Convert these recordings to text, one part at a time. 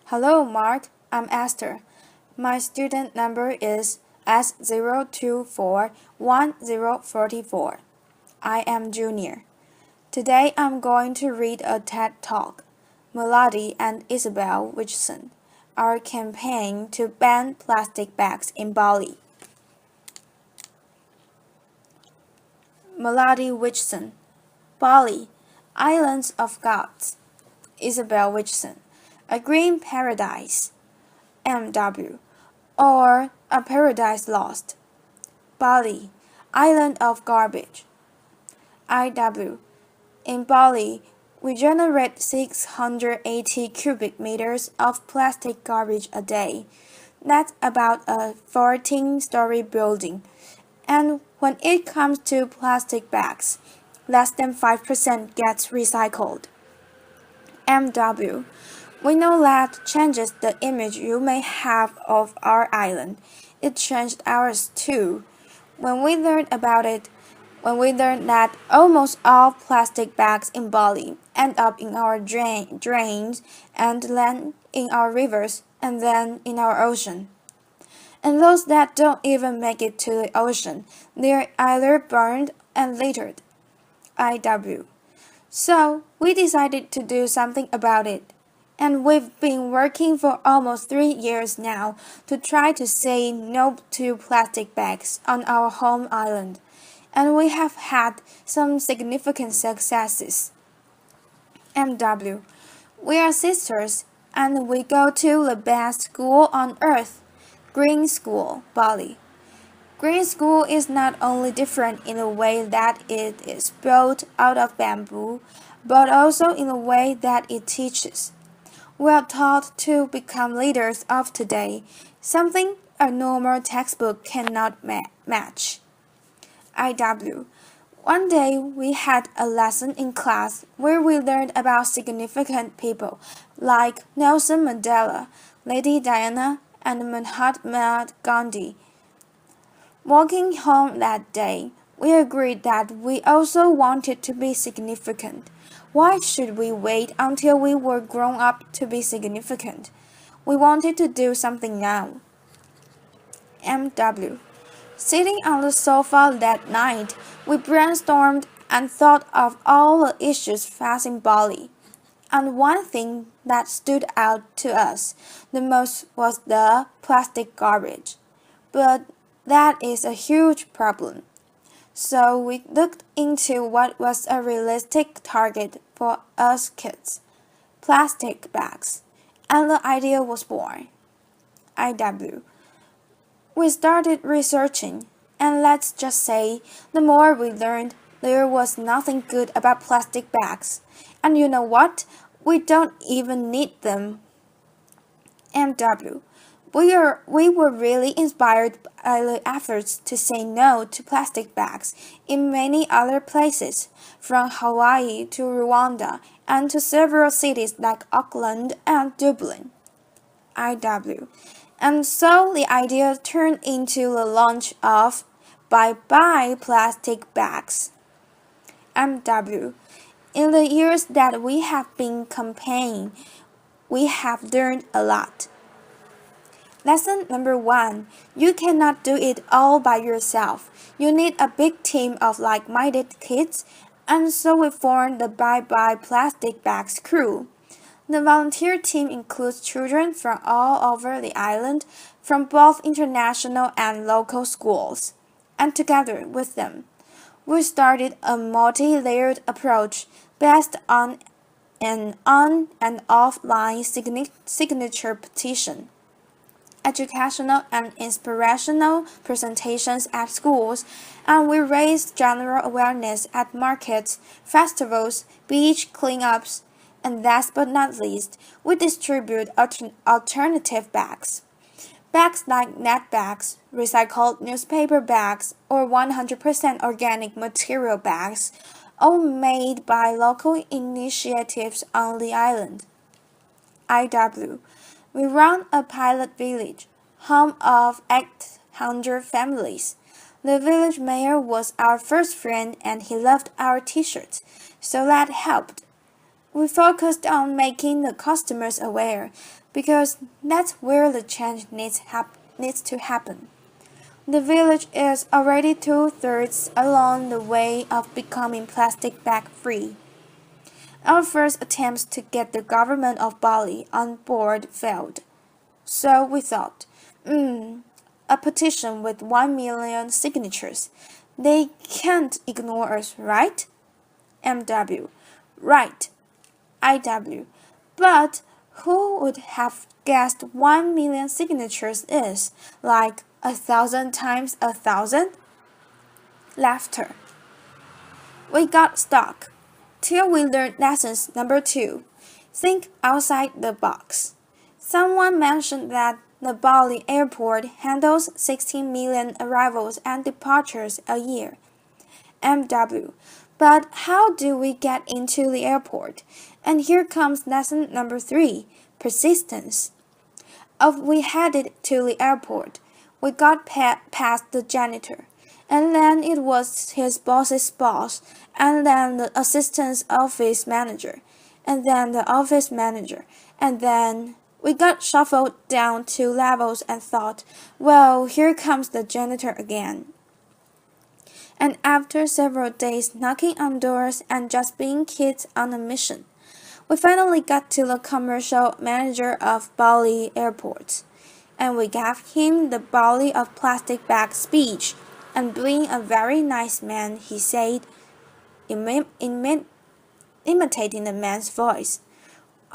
Hello, Mark. I'm Esther. My student number is S0241044. I am junior. Today I'm going to read a TED Talk. Melati and Isabel Richardson, our campaign to ban plastic bags in Bali. Melati Richardson, Bali, Islands of Gods. Isabel Richardson, a green paradise. MW, or a paradise lost. Bali, island of garbage. IW, in Bali, we generate 680 cubic meters of plastic garbage a day. That's about a 14-story building. And when it comes to plastic bags, less than 5% gets recycled. MW, we know that changes the image you may have of our island. It changed ours too. When we learned that almost all plastic bags in Bali end up in our drains and land in our rivers and then in our ocean. And those that don't even make it to the ocean, they're either burned and littered. IW. So we decided to do something about it. And we've been working for almost 3 years now to try to say no to plastic bags on our home island. And we have had some significant successes. MW. We are sisters and we go to the best school on earth, Green School, Bali. Green School is not only different in the way that it is built out of bamboo, but also in the way that it teaches. We are taught to become leaders of today, something a normal textbook cannot match. IW. One day we had a lesson in class where we learned about significant people like Nelson Mandela, Lady Diana, and Mahatma Gandhi. Walking home that day, we agreed that we also wanted to be significant. Why should we wait until we were grown up to be significant? We wanted to do something now. MW. Sitting on the sofa that night, we brainstormed and thought of all the issues facing Bali. And one thing that stood out to us the most was the plastic garbage. But that is a huge problem. So we looked into what was a realistic target for us kids, plastic bags, and the idea was born. IW. We started researching, and let's just say, the more we learned, there was nothing good about plastic bags. And you know what? We don't even need them. MW. We were really inspired by the efforts to say no to plastic bags in many other places, from Hawaii to Rwanda and to several cities like Auckland and Dublin. IW. And so the idea turned into the launch of Bye Bye Plastic Bags. MW. In the years that we have been campaigning, we have learned a lot. Lesson number 1. You cannot do it all by yourself. You need a big team of like-minded kids, and so we formed the Bye Bye Plastic Bags crew. The volunteer team includes children from all over the island, from both international and local schools. And together with them, we started a multi-layered approach based on an on- and offline signature petition, educational and inspirational presentations at schools, and we raised general awareness at markets, festivals, beach cleanups, and last but not least, we distribute alternative bags. Bags like net bags, recycled newspaper bags, or 100% organic material bags, all made by local initiatives on the island. IW. We run a pilot village, home of 800 families. The village mayor was our first friend and he loved our t-shirts, so that helped. We focused on making the customers aware because that's where the change needs to happen. The village is already two-thirds along the way of becoming plastic bag free. Our first attempts to get the government of Bali on board failed. So we thought, a petition with 1 million signatures. They can't ignore us, right? MW. Right. IW. But who would have guessed 1 million signatures is like 1,000 times 1,000? Laughter. We got stuck. Till we learned lessons number 2. Think outside the box. Someone mentioned that the Bali airport handles 16 million arrivals and departures a year. MW. But how do we get into the airport? And here comes lesson number 3, persistence. We headed to the airport. We got past the janitor, and then it was his boss's boss, and then the assistant office manager, and then the office manager, and then we got shuffled down 2 levels and thought, well, here comes the janitor again. And after several days knocking on doors and just being kids on a mission, we finally got to the commercial manager of Bali Airport, and we gave him the Bali of plastic bag speech, and being a very nice man, he said, imitating the man's voice,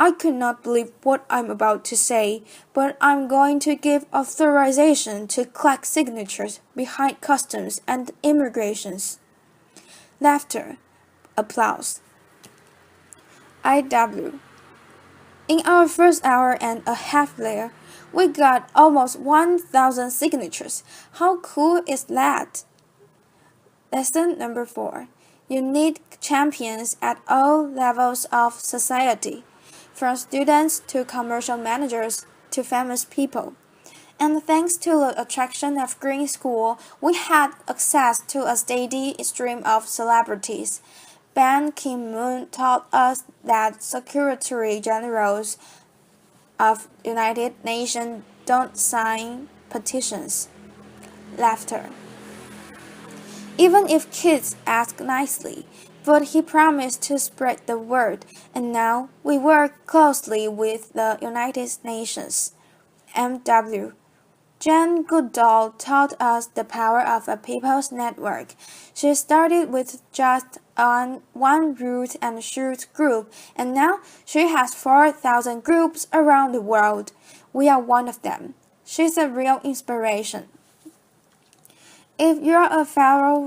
I could not believe what I'm about to say, but I'm going to give authorization to collect signatures behind customs and immigrations. Laughter. Applause. IW. In our first hour and a half there, we got almost 1,000 signatures. How cool is that? Lesson number 4. You need champions at all levels of society, from students to commercial managers to famous people. And thanks to the attraction of Green School, we had access to a steady stream of celebrities. Ban Ki-moon taught us that Secretary Generals of United Nations don't sign petitions. Laughter. Even if kids ask nicely, but he promised to spread the word, and now we work closely with the United Nations. MW. Jane Goodall taught us the power of a people's network. She started with just one root and shoot group, and now she has 4,000 groups around the world. We are one of them. She's a real inspiration. If you're a fellow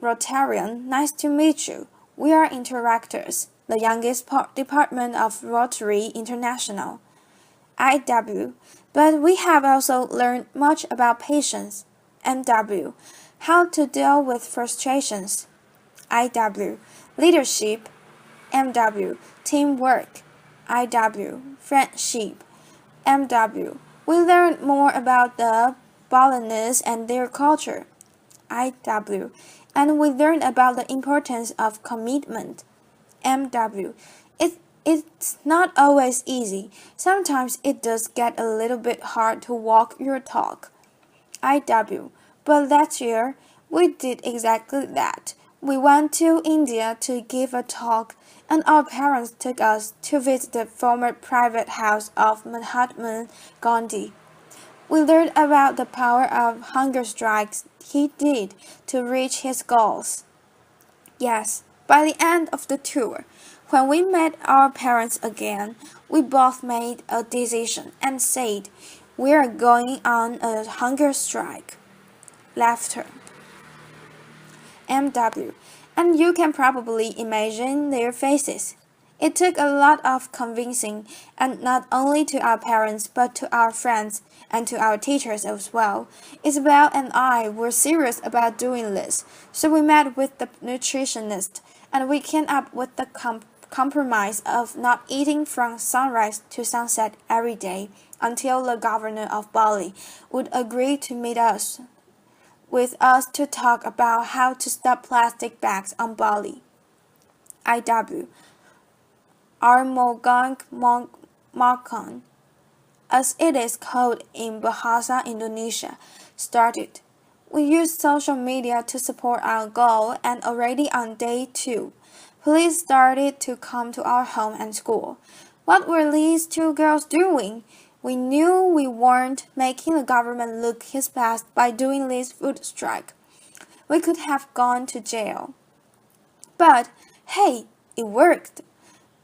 Rotarian, nice to meet you. We are Interactors, the youngest department of Rotary International. IW. But we have also learned much about patience. MW. How to deal with frustrations. IW. Leadership. MW. Teamwork. IW. Friendship. MW. We learned more about the Balinese and their culture. IW. And we learned about the importance of commitment. MW. It's not always easy. Sometimes it does get a little bit hard to walk your talk. IW. But last year, we did exactly that. We went to India to give a talk, and our parents took us to visit the former private house of Mahatma Gandhi. We learned about the power of hunger strikes he did to reach his goals. Yes, by the end of the tour, when we met our parents again, we both made a decision and said, we are going on a hunger strike. Laughter. MW. And you can probably imagine their faces. It took a lot of convincing, and not only to our parents but to our friends and to our teachers as well. Isabel and I were serious about doing this, so we met with the nutritionist, and we came up with the compromise of not eating from sunrise to sunset every day until the governor of Bali would agree to meet us with us to talk about how to stop plastic bags on Bali. IW. Armogang Makan, as it is called in Bahasa Indonesia, started. We used social media to support our goal, and already on day 2, police started to come to our home and school. What were these 2 girls doing? We knew we weren't making the government look his best by doing this food strike. We could have gone to jail. But, hey, it worked.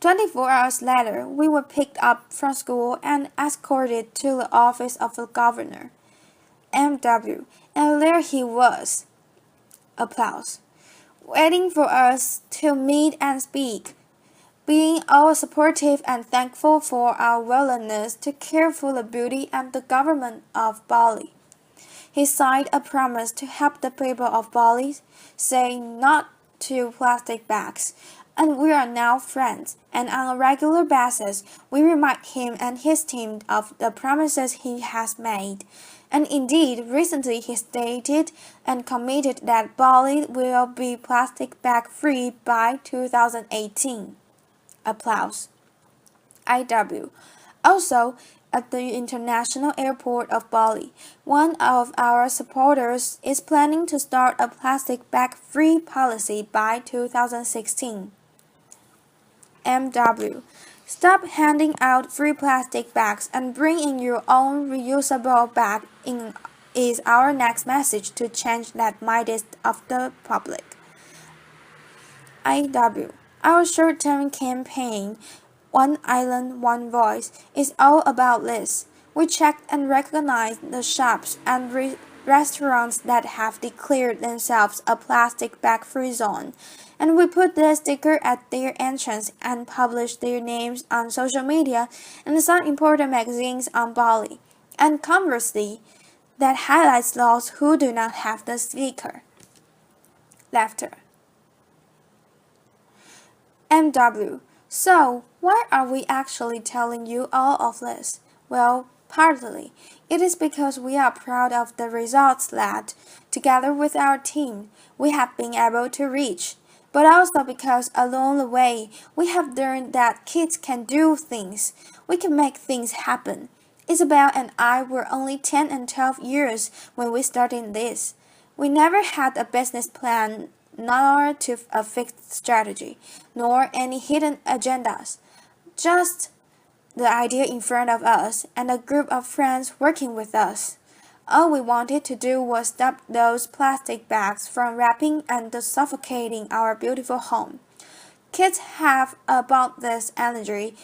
24 hours later, we were picked up from school and escorted to the office of the governor, M.W., and there he was, applause, waiting for us to meet and speak, being all supportive and thankful for our willingness to care for the beauty and the government of Bali. He signed a promise to help the people of Bali, saying not to plastic bags, and we are now friends, and on a regular basis we remind him and his team of the promises he has made. And indeed, recently he stated and committed that Bali will be plastic bag free by 2018. Applause. IW. Also, at the International Airport of Bali, one of our supporters is planning to start a plastic bag-free policy by 2016. MW. Stop handing out free plastic bags and bring in your own reusable bag is our next message to change that mindset of the public. IW. Our short-term campaign, One Island, One Voice, is all about this. We checked and recognized the shops and restaurants that have declared themselves a plastic bag-free zone, and we put their sticker at their entrance and published their names on social media and some important magazines on Bali. And conversely, that highlights those who do not have the sticker. Laughter. MW. So, why are we actually telling you all of this? Well, partly, it is because we are proud of the results that, together with our team, we have been able to reach, but also because along the way, we have learned that kids can do things. We can make things happen. Isabel and I were only 10 and 12 years when we started this. We never had a business plan, nor a fixed strategy, nor any hidden agendas. Just the idea in front of us and a group of friends working with us. All we wanted to do was stop those plastic bags from wrapping and suffocating our beautiful home. Kids have about this energy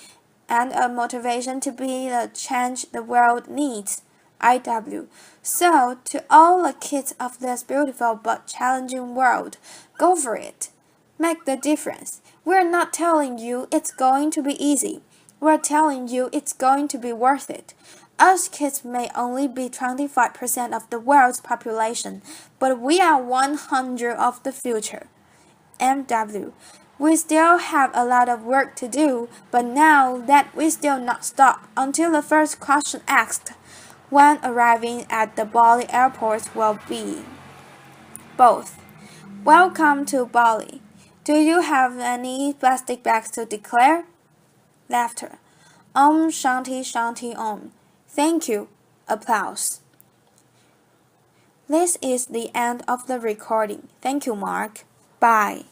and a motivation to be the change the world needs. IW. So, to all the kids of this beautiful but challenging world, go for it. Make the difference. We're not telling you it's going to be easy. We're telling you it's going to be worth it. Us kids may only be 25% of the world's population, but we are 100 of the future. MW. We still have a lot of work to do, but now that we still not stop until the first question asked when arriving at the Bali airport will be both. Welcome to Bali. Do you have any plastic bags to declare? Laughter. Om Shanti Shanti Om. Thank you. Applause. This is the end of the recording. Thank you, Mark. Bye.